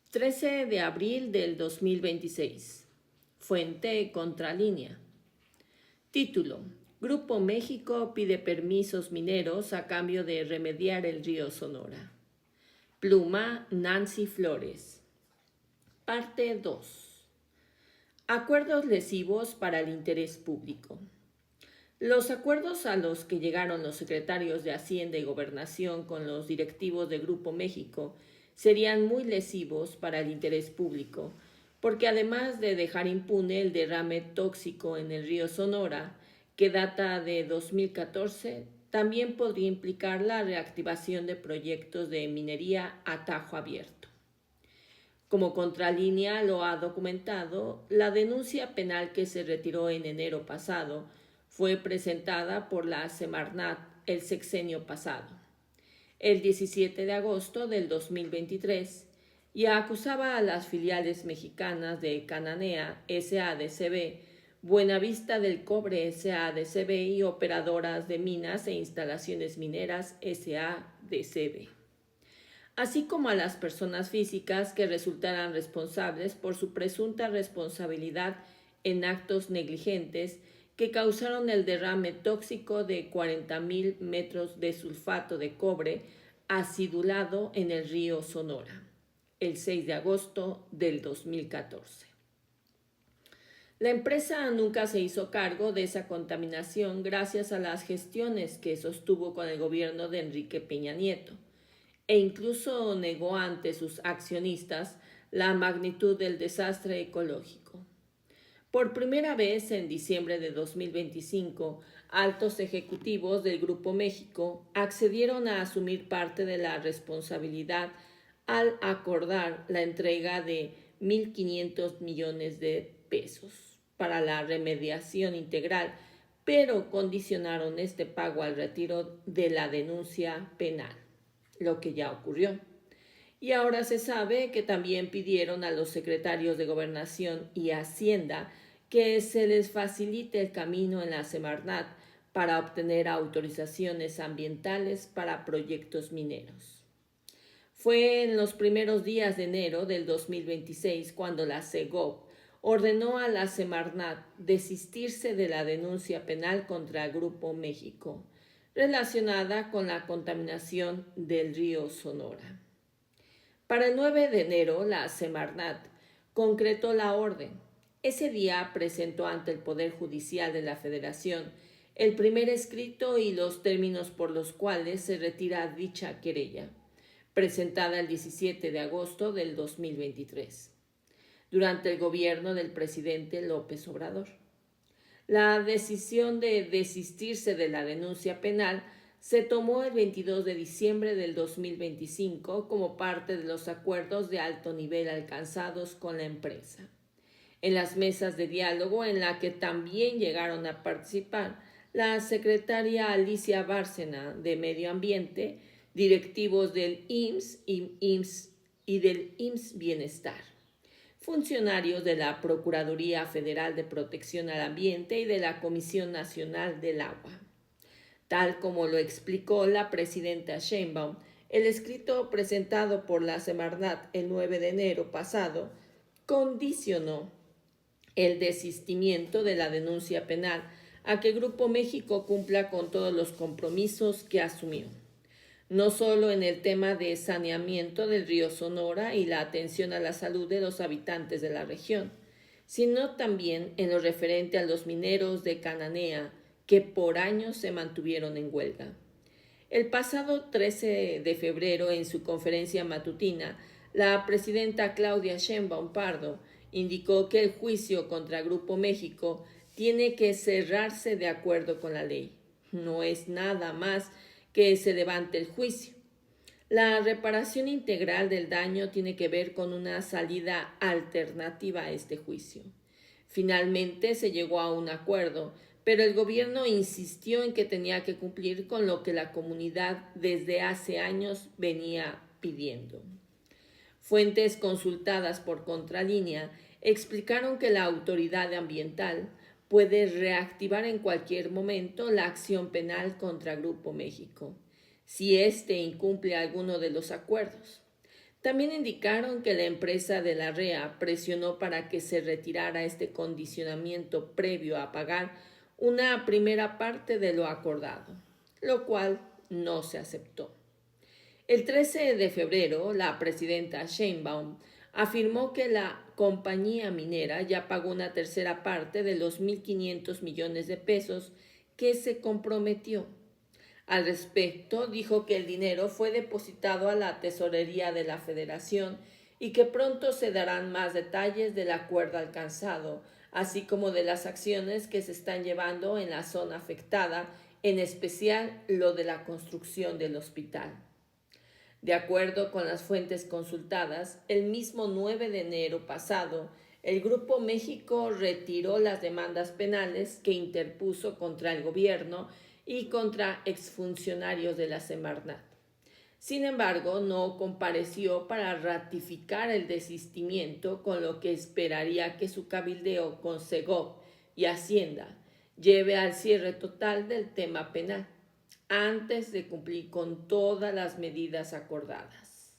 13 de abril del 2026. Fuente Contralínea. Título: Grupo México pide permisos mineros a cambio de remediar el río Sonora. Pluma: Nancy Flores. Parte 2. Acuerdos lesivos para el interés público. Los acuerdos a los que llegaron los secretarios de Hacienda y Gobernación con los directivos de Grupo México serían muy lesivos para el interés público, porque además de dejar impune el derrame tóxico en el río Sonora, que data de 2014, también podría implicar la reactivación de proyectos de minería a tajo abierto. Como Contralínea lo ha documentado, la denuncia penal que se retiró en enero pasado fue presentada por la Semarnat el sexenio pasado, el 17 de agosto del 2023, y acusaba a las filiales mexicanas de Cananea S.A.D.C.B., Buenavista del Cobre S.A.D.C.B. y Operadoras de Minas e Instalaciones Mineras S.A.D.C.B., así como a las personas físicas que resultaran responsables por su presunta responsabilidad en actos negligentes que causaron el derrame tóxico de 40,000 metros de sulfato de cobre acidulado en el río Sonora, el 6 de agosto del 2014. La empresa nunca se hizo cargo de esa contaminación gracias a las gestiones que sostuvo con el gobierno de Enrique Peña Nieto, e incluso negó ante sus accionistas la magnitud del desastre ecológico. Por primera vez en diciembre de 2025, altos ejecutivos del Grupo México accedieron a asumir parte de la responsabilidad al acordar la entrega de 1.500 millones de pesos para la remediación integral, pero condicionaron este pago al retiro de la denuncia penal, lo que ya ocurrió. Y ahora se sabe que también pidieron a los secretarios de Gobernación y Hacienda que se les facilite el camino en la Semarnat para obtener autorizaciones ambientales para proyectos mineros. Fue en los primeros días de enero del 2026 cuando la SEGOV ordenó a la Semarnat desistirse de la denuncia penal contra Grupo México relacionada con la contaminación del río Sonora. Para el 9 de enero, la Semarnat concretó la orden. Ese día presentó ante el Poder Judicial de la Federación el primer escrito y los términos por los cuales se retira dicha querella, presentada el 17 de agosto del 2023, durante el gobierno del presidente López Obrador. La decisión de desistirse de la denuncia penal se tomó el 22 de diciembre del 2025 como parte de los acuerdos de alto nivel alcanzados con la empresa. En las mesas de diálogo en la que también llegaron a participar la secretaria Alicia Bárcena de Medio Ambiente, directivos del IMSS y del IMSS Bienestar, funcionarios de la Procuraduría Federal de Protección al Ambiente y de la Comisión Nacional del Agua. Tal como lo explicó la presidenta Sheinbaum, el escrito presentado por la Semarnat el 9 de enero pasado condicionó el desistimiento de la denuncia penal a que Grupo México cumpla con todos los compromisos que asumió, no solo en el tema de saneamiento del río Sonora y la atención a la salud de los habitantes de la región, sino también en lo referente a los mineros de Cananea, que por años se mantuvieron en huelga. El pasado 13 de febrero, en su conferencia matutina, la presidenta Claudia Sheinbaum Pardo indicó que el juicio contra Grupo México tiene que cerrarse de acuerdo con la ley. No es nada más que se levante el juicio. La reparación integral del daño tiene que ver con una salida alternativa a este juicio. Finalmente se llegó a un acuerdo, pero el gobierno insistió en que tenía que cumplir con lo que la comunidad desde hace años venía pidiendo. Fuentes consultadas por Contralínea explicaron que la autoridad ambiental puede reactivar en cualquier momento la acción penal contra Grupo México, si éste incumple alguno de los acuerdos. También indicaron que la empresa de la REA presionó para que se retirara este condicionamiento previo a pagar una primera parte de lo acordado, lo cual no se aceptó. El 13 de febrero, la presidenta Sheinbaum afirmó que la compañía minera ya pagó una tercera parte de los 1.500 millones de pesos que se comprometió. Al respecto, dijo que el dinero fue depositado a la tesorería de la Federación y que pronto se darán más detalles del acuerdo alcanzado, así como de las acciones que se están llevando en la zona afectada, en especial lo de la construcción del hospital. De acuerdo con las fuentes consultadas, el mismo 9 de enero pasado, el Grupo México retiró las demandas penales que interpuso contra el gobierno y contra exfuncionarios de la Semarnat. Sin embargo, no compareció para ratificar el desistimiento, con lo que esperaría que su cabildeo con Segov y Hacienda lleve al cierre total del tema penal, antes de cumplir con todas las medidas acordadas.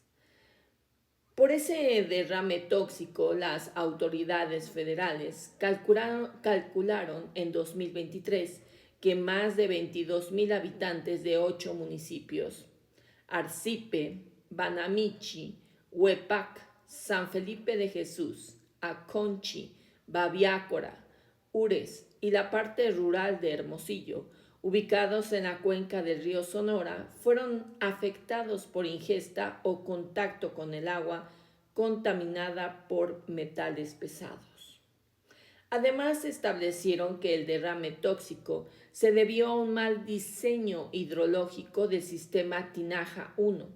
Por ese derrame tóxico, las autoridades federales calcularon en 2023 que más de 22,000 habitantes de 8 municipios, Arcipe, Banamichi, Huepac, San Felipe de Jesús, Aconchi, Babiácora, Ures y la parte rural de Hermosillo, ubicados en la cuenca del río Sonora, fueron afectados por ingesta o contacto con el agua contaminada por metales pesados. Además, establecieron que el derrame tóxico se debió a un mal diseño hidrológico del sistema Tinaja 1,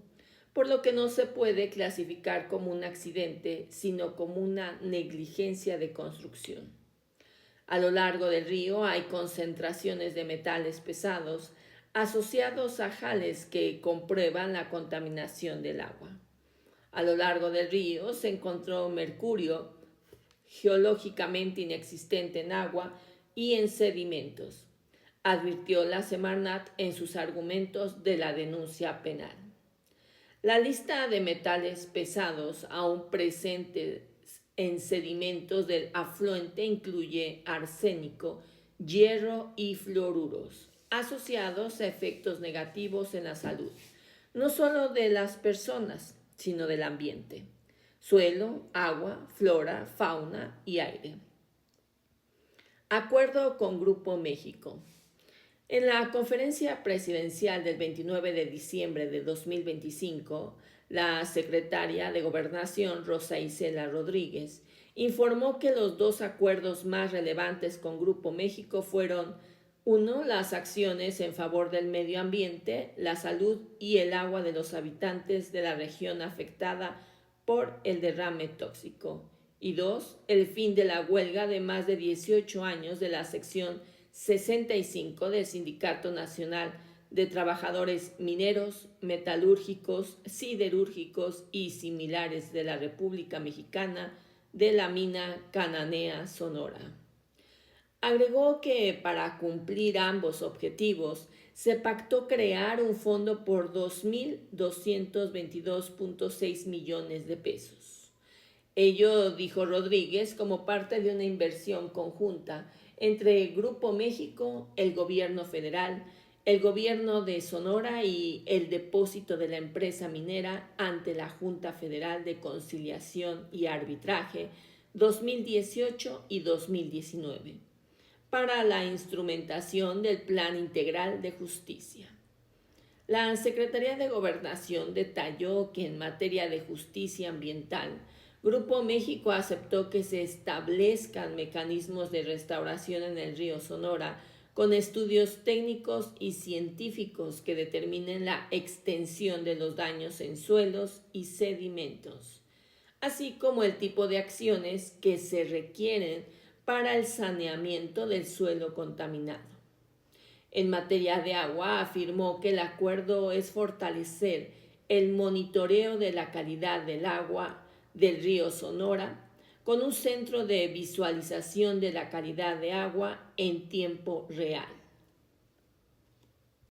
por lo que no se puede clasificar como un accidente, sino como una negligencia de construcción. A lo largo del río hay concentraciones de metales pesados asociados a jales que comprueban la contaminación del agua. A lo largo del río se encontró mercurio, geológicamente inexistente en agua y en sedimentos, advirtió la Semarnat en sus argumentos de la denuncia penal. La lista de metales pesados aún presentes en sedimentos del afluente incluye arsénico, hierro y fluoruros, asociados a efectos negativos en la salud, no solo de las personas, sino del ambiente, suelo, agua, flora, fauna y aire. Acuerdo con Grupo México. En la conferencia presidencial del 29 de diciembre de 2025, la secretaria de Gobernación, Rosa Isela Rodríguez, informó que los dos acuerdos más relevantes con Grupo México fueron: 1. Las acciones en favor del medio ambiente, la salud y el agua de los habitantes de la región afectada por el derrame tóxico. Y 2. El fin de la huelga de más de 18 años de la sección 65 del Sindicato Nacional de Trabajadores Mineros, Metalúrgicos, Siderúrgicos y similares de la República Mexicana de la mina Cananea Sonora. Agregó que para cumplir ambos objetivos se pactó crear un fondo por 2.222.6 millones de pesos. Ello, dijo Rodríguez, como parte de una inversión conjunta entre Grupo México, el gobierno federal, el gobierno de Sonora y el depósito de la empresa minera ante la Junta Federal de Conciliación y Arbitraje 2018 y 2019 para la instrumentación del Plan Integral de Justicia. La Secretaría de Gobernación detalló que en materia de justicia ambiental, Grupo México aceptó que se establezcan mecanismos de restauración en el río Sonora con estudios técnicos y científicos que determinen la extensión de los daños en suelos y sedimentos, así como el tipo de acciones que se requieren para el saneamiento del suelo contaminado. En materia de agua, afirmó que el acuerdo es fortalecer el monitoreo de la calidad del agua del río Sonora, con un centro de visualización de la calidad de agua en tiempo real.